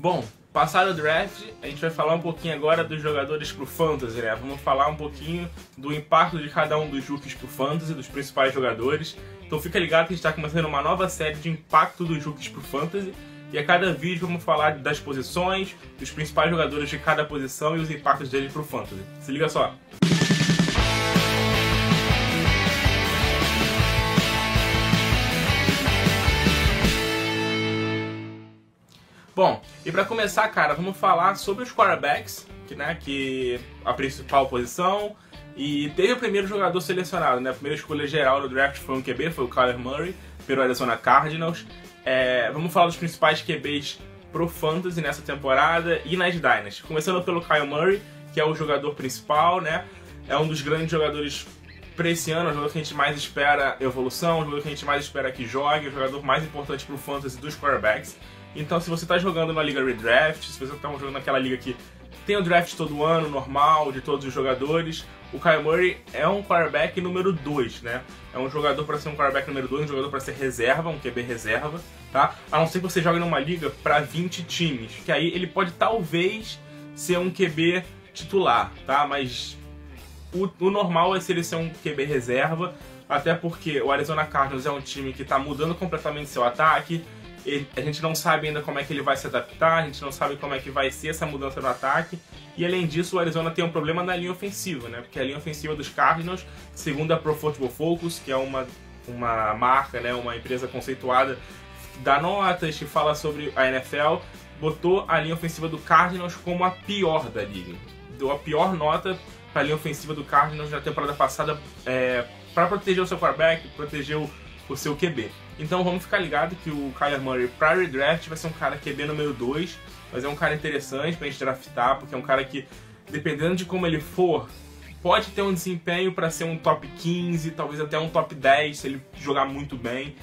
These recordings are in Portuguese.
Bom, passado o draft, a gente vai falar um pouquinho agora dos jogadores pro Fantasy, né? Vamos falar um pouquinho do impacto de cada um dos rookies pro Fantasy, dos principais jogadores. Então fica ligado que a gente está começando uma nova série de impacto dos rookies pro Fantasy. E a cada vídeo vamos falar das posições, dos principais jogadores de cada posição e os impactos deles pro Fantasy. Se liga só! Bom, e para começar, cara, vamos falar sobre os quarterbacks, que a principal posição, e teve o primeiro jogador selecionado, né? A primeira escolha geral no draft foi um QB, foi o Kyler Murray, pelo Arizona Cardinals. Vamos falar dos principais QBs pro Fantasy nessa temporada e nas Dynasty. Começando pelo Kyler Murray, que é o jogador principal, né? É um dos grandes jogadores para esse ano, o jogador que a gente mais espera evolução, o jogador que a gente mais espera que jogue, o jogador mais importante pro Fantasy dos quarterbacks. Então, se você está jogando na liga redraft, se você está jogando naquela liga que tem o draft todo ano, normal, de todos os jogadores, o Kyler Murray é um quarterback número 2, né? É um jogador para ser um quarterback número 2, um jogador para ser reserva, um QB reserva, tá? A não ser que você jogue numa liga para 20 times, que aí ele pode talvez ser um QB titular, tá? Mas o normal é se ele ser um QB reserva, até porque o Arizona Cardinals é um time que está mudando completamente seu ataque. A gente não sabe ainda como é que ele vai se adaptar, a gente não sabe como é que vai ser essa mudança no ataque. E além disso, o Arizona tem um problema na linha ofensiva, né? Porque a linha ofensiva dos Cardinals, segundo a Pro Football Focus, que é uma marca, né? Uma empresa conceituada, que dá notas, que fala sobre a NFL, botou a linha ofensiva do Cardinals como a pior da liga. Deu a pior nota para a linha ofensiva do Cardinals na temporada passada para proteger o seu quarterback, proteger o seu QB. Então vamos ficar ligado que o Kyler Murray para redraft vai ser um cara QB número 2, mas é um cara interessante pra gente draftar, porque é um cara que, dependendo de como ele for, pode ter um desempenho para ser um top 15, talvez até um top 10, se ele jogar muito bem.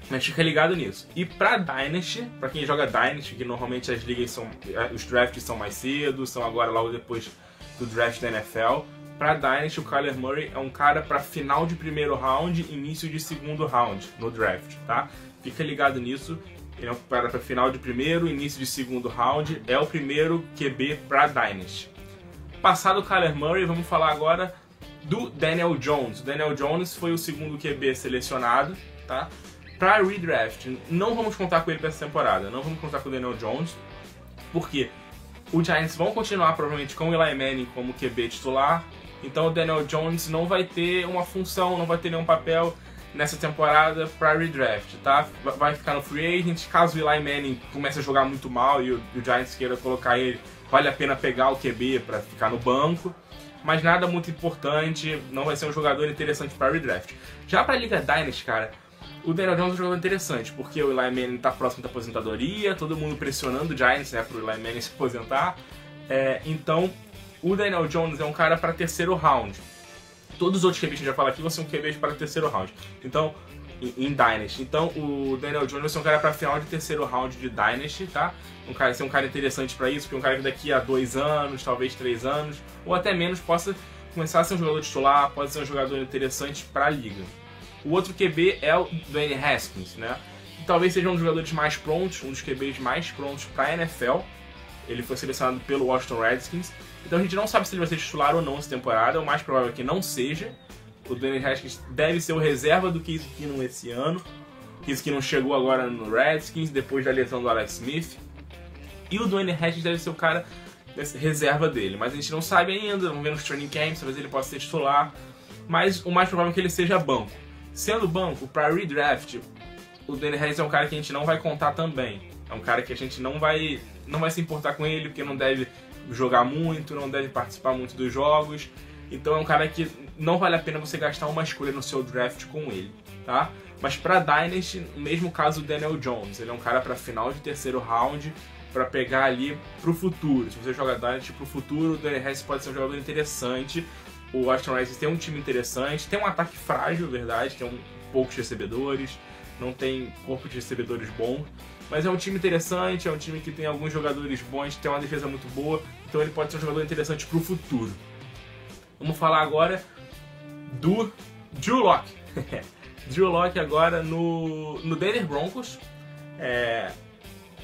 Mas fica ligado nisso. E pra Dynasty, pra quem joga Dynasty, que normalmente as ligas os drafts são mais cedo, são agora logo depois do draft da NFL, pra Dynasty, o Kyler Murray é um cara pra final de primeiro round, início de segundo round no draft, tá? Fica ligado nisso. Ele é um cara pra final de primeiro, início de segundo round. É o primeiro QB pra Dynasty. Passado o Kyler Murray, vamos falar agora do Daniel Jones. O Daniel Jones foi o segundo QB selecionado, tá? Pra redraft. Não vamos contar com ele pra essa temporada. Não vamos contar com o Daniel Jones. Por quê? Os Giants vão continuar provavelmente com o Eli Manning como QB titular. Então o Daniel Jones não vai ter uma função, não vai ter nenhum papel nessa temporada para redraft, tá? Vai ficar no free agent. Caso o Eli Manning comece a jogar muito mal e o Giants queira colocar ele, vale a pena pegar o QB para ficar no banco. Mas nada muito importante, não vai ser um jogador interessante para redraft. Já para a Liga Dynasty, cara, o Daniel Jones é um jogador interessante, porque o Eli Manning está próximo da aposentadoria, todo mundo pressionando o Giants, né, para o Eli Manning se aposentar. Então o Daniel Jones é um cara para terceiro round. Todos os outros QBs que a gente já fala aqui vão ser um QB para terceiro round. Então, em Dynasty. Então, o Daniel Jones vai ser um cara para final de terceiro round de Dynasty, tá? Ser um cara interessante para isso, porque um cara que daqui a 2 anos, talvez 3 anos, ou até menos, possa começar a ser um jogador titular, pode ser um jogador interessante para a liga. O outro QB é o Dwayne Haskins, né? Que talvez seja um dos jogadores mais prontos, um dos QBs mais prontos para a NFL. Ele foi selecionado pelo Washington Redskins. Então a gente não sabe se ele vai ser titular ou não essa temporada. O mais provável é que não seja. O Dwayne Haskins deve ser o reserva do Case Keenum esse ano. O Case Keenum chegou agora no Redskins, depois da lesão do Alex Smith. E o Dwayne Haskins deve ser o cara reserva dele. Mas a gente não sabe ainda, vamos ver nos training camps, talvez ele possa ser titular. Mas o mais provável é que ele seja banco. Sendo banco, para redraft, o Dwayne Haskins é um cara que a gente não vai contar também. É um cara que a gente não vai se importar com ele, porque não deve jogar muito, não deve participar muito dos jogos. Então é um cara que não vale a pena você gastar uma escolha no seu draft com ele, tá? Mas pra Dynasty, o mesmo caso do Daniel Jones. Ele é um cara pra final de terceiro round, pra pegar ali pro futuro. Se você joga Dynasty pro futuro, o Dwayne Haskins pode ser um jogador interessante. O Washington Redskins tem um time interessante, tem um ataque frágil, verdade, tem poucos recebedores, não tem corpo de recebedores bom. Mas é um time interessante, é um time que tem alguns jogadores bons, tem uma defesa muito boa, então ele pode ser um jogador interessante para o futuro. Vamos falar agora do Drew Lock. Drew Lock agora no Denver Broncos.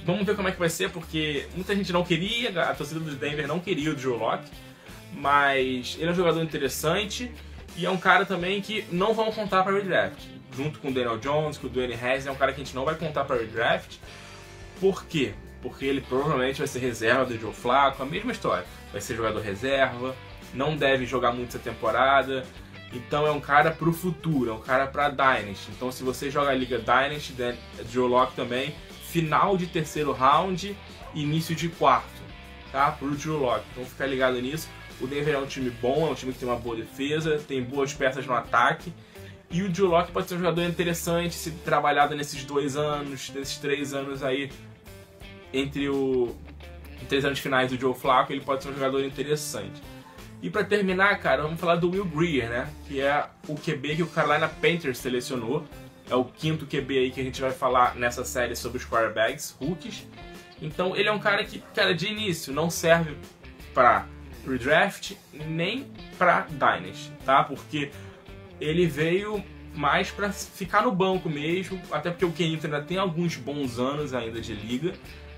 Vamos ver como é que vai ser, porque muita gente não queria, a torcida do Denver não queria o Drew Lock, mas ele é um jogador interessante e é um cara também que não vão contar para redraft. Junto com o Daniel Jones, com o Dwayne Haskins, é um cara que a gente não vai contar para redraft. Por quê? Porque ele provavelmente vai ser reserva do Joe Flacco, a mesma história. Vai ser jogador reserva, não deve jogar muito essa temporada. Então é um cara pro futuro, é um cara pra Dynasty. Então se você joga a Liga Dynasty, Drew Lock também, final de terceiro round, início de quarto, tá? Pro Drew Lock. Então fica ligado nisso. O Denver é um time bom, é um time que tem uma boa defesa, tem boas peças no ataque. E o Drew Lock pode ser um jogador interessante, se trabalhado nesses 2 anos, nesses 3 anos aí, entre os 3 anos finais do Joe Flacco, ele pode ser um jogador interessante. E pra terminar, cara, vamos falar do Will Grier, né? Que é o QB que o Carolina Panthers selecionou. É o 5º QB aí que a gente vai falar nessa série sobre os quarterbacks, rookies. Então ele é um cara que, cara, de início não serve pra redraft nem pra Dynasty, tá? Porque ele veio mais pra ficar no banco mesmo, até porque o Ken Newton ainda tem alguns bons anos ainda de liga,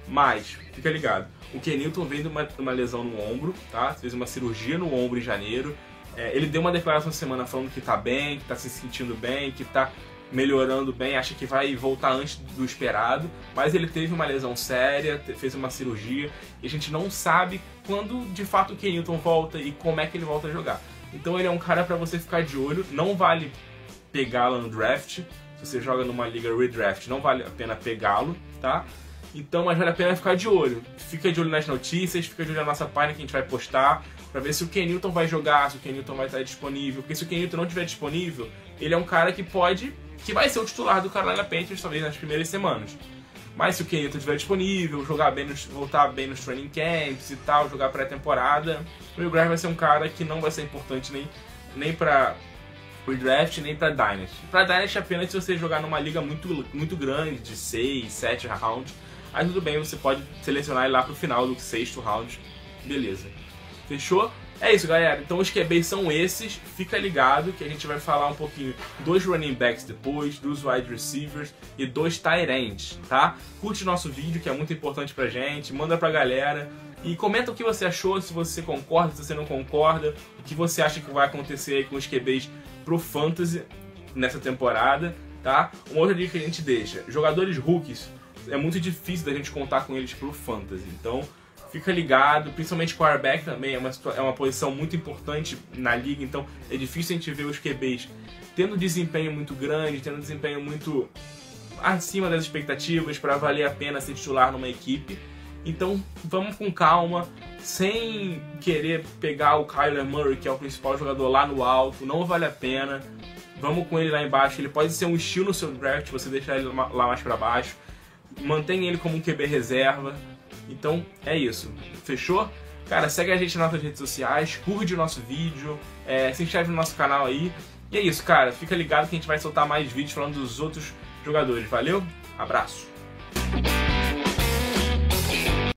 mas, fica ligado, o Ken Newton veio de uma lesão no ombro, tá? Fez uma cirurgia no ombro em janeiro, ele deu uma declaração essa semana falando que tá bem, que tá se sentindo bem, que tá melhorando bem, acha que vai voltar antes do esperado, mas ele teve uma lesão séria, fez uma cirurgia, e a gente não sabe quando de fato o Ken Newton volta e como é que ele volta a jogar. Então ele é um cara pra você ficar de olho, não vale pegá-lo no draft, se você joga numa liga redraft não vale a pena pegá-lo, tá? Então, mas vale a pena ficar de olho. Fica de olho nas notícias, fica de olho na nossa página que a gente vai postar, pra ver se o Ken Newton vai jogar, se o Ken Newton vai estar disponível, porque se o Ken Newton não estiver disponível, ele é um cara que vai ser o titular do Carolina Panthers, talvez nas primeiras semanas. Mas se o Ken Newton estiver disponível, voltar bem nos training camps e tal, jogar pré-temporada, o Will Grier vai ser um cara que não vai ser importante nem pra redraft, nem pra Dynasty. Pra Dynasty apenas se você jogar numa liga muito grande, de 6, 7 rounds, aí tudo bem, você pode selecionar ele lá pro final do 6º round, beleza. Fechou? É isso, galera. Então os QBs são esses. Fica ligado que a gente vai falar um pouquinho dos running backs depois, dos wide receivers e dos tight ends, tá? Curte nosso vídeo, que é muito importante pra gente. Manda pra galera. E comenta o que você achou, se você concorda, se você não concorda. O que você acha que vai acontecer aí com os QBs pro Fantasy nessa temporada, tá? Uma outra dica que a gente deixa. Jogadores rookies, é muito difícil da gente contar com eles pro Fantasy. Então fica ligado, principalmente quarterback também, é uma posição muito importante na liga, então é difícil a gente ver os QBs tendo desempenho muito grande, tendo desempenho muito acima das expectativas para valer a pena ser titular numa equipe. Então vamos com calma, sem querer pegar o Kyler Murray, que é o principal jogador lá no alto, não vale a pena. Vamos com ele lá embaixo, ele pode ser um estilo no seu draft, você deixar ele lá mais para baixo. Mantém ele como um QB reserva. Então é isso, fechou? Cara, segue a gente nas nossas redes sociais, curte o nosso vídeo, se inscreve no nosso canal aí. E é isso, cara, fica ligado que a gente vai soltar mais vídeos falando dos outros jogadores. Valeu, abraço!